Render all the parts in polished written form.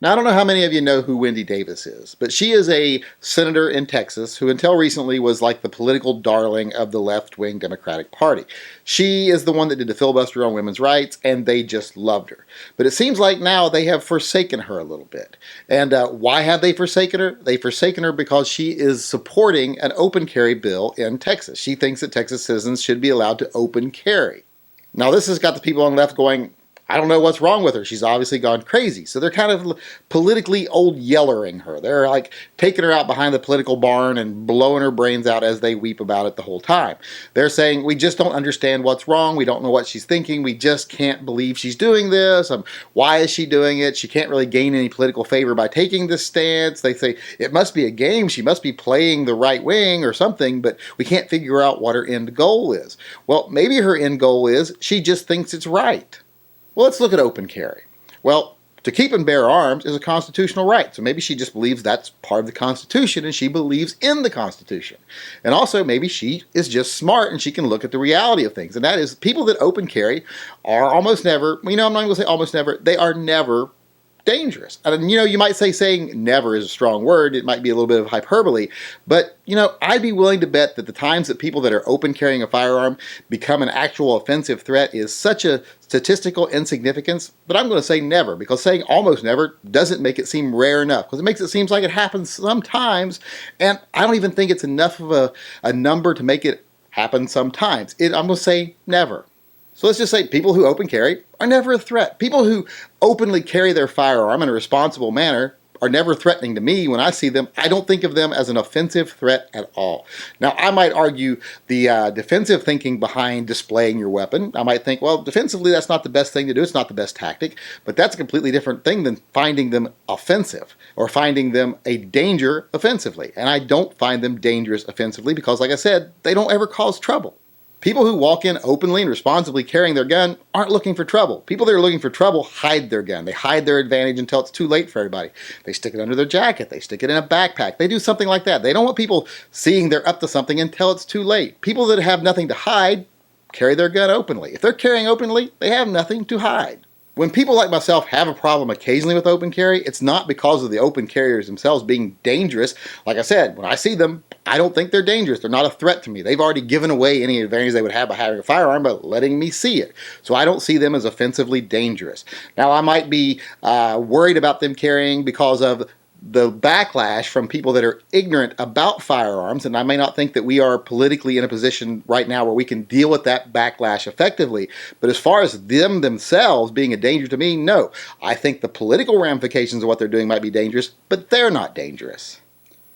Now, I don't know how many of you know who Wendy Davis is, but she is a senator in Texas who until recently was like the political darling of the left-wing Democratic Party. She is the one that did the filibuster on women's rights, and they just loved her. But it seems like now they have forsaken her a little bit. And why have they forsaken her? They've forsaken her because she is supporting an open carry bill in Texas. She thinks that Texas citizens should be allowed to open carry. Now, this has got the people on the left going, I don't know what's wrong with her. She's obviously gone crazy. So they're kind of politically old yellering her. They're like taking her out behind the political barn and blowing her brains out as they weep about it the whole time. They're saying, we just don't understand what's wrong. We don't know what she's thinking. We just can't believe she's doing this. Why is she doing it? She can't really gain any political favor by taking this stance. They say it must be a game. She must be playing the right wing or something, but we can't figure out what her end goal is. Well, maybe her end goal is she just thinks it's right. Well, let's look at open carry. Well, to keep and bear arms is a constitutional right. So maybe she just believes that's part of the Constitution and she believes in the Constitution. And also maybe she is just smart and she can look at the reality of things. And that is people that open carry are almost never, I'm not going to say almost never, they are never dangerous. And you might say saying never is a strong word. It might be a little bit of hyperbole, but I'd be willing to bet that the times that people that are open carrying a firearm become an actual offensive threat is such a statistical insignificance that I'm going to say never, because saying almost never doesn't make it seem rare enough, because it makes it seem like it happens sometimes, and I don't even think it's enough of a number to make it happen sometimes. I'm going to say never. So let's just say people who open carry are never a threat. People who openly carry their firearm in a responsible manner are never threatening to me. When I see them, I don't think of them as an offensive threat at all. Now, I might argue the defensive thinking behind displaying your weapon. I might think, well, defensively, that's not the best thing to do. It's not the best tactic. But that's a completely different thing than finding them offensive or finding them a danger offensively. And I don't find them dangerous offensively because, like I said, they don't ever cause trouble. People who walk in openly and responsibly carrying their gun aren't looking for trouble. People that are looking for trouble hide their gun. They hide their advantage until it's too late for everybody. They stick it under their jacket. They stick it in a backpack. They do something like that. They don't want people seeing they're up to something until it's too late. People that have nothing to hide carry their gun openly. If they're carrying openly, they have nothing to hide. When people like myself have a problem occasionally with open carry, it's not because of the open carriers themselves being dangerous. Like I said, when I see them, I don't think they're dangerous. They're not a threat to me. They've already given away any advantage they would have by having a firearm by letting me see it. So I don't see them as offensively dangerous. Now, I might be worried about them carrying because of the backlash from people that are ignorant about firearms, and I may not think that we are politically in a position right now where we can deal with that backlash effectively. But as far as them themselves being a danger to me, no. I think the political ramifications of what they're doing might be dangerous, but they're not dangerous.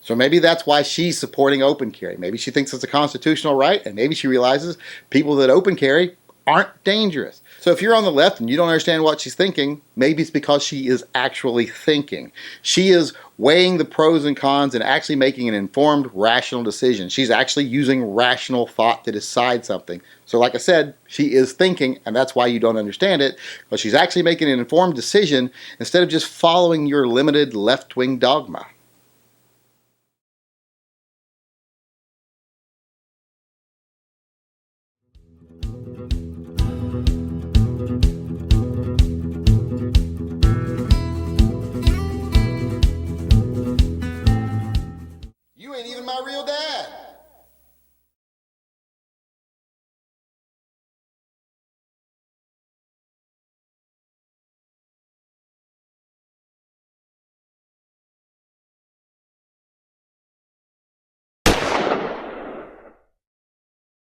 So maybe that's why she's supporting open carry. Maybe she thinks it's a constitutional right, and maybe she realizes people that open carry aren't dangerous. So if you're on the left and you don't understand what she's thinking, maybe it's because she is actually thinking. She is weighing the pros and cons and actually making an informed, rational decision. She's actually using rational thought to decide something. So like I said, she is thinking, and that's why you don't understand it, because she's actually making an informed decision instead of just following your limited left-wing dogma.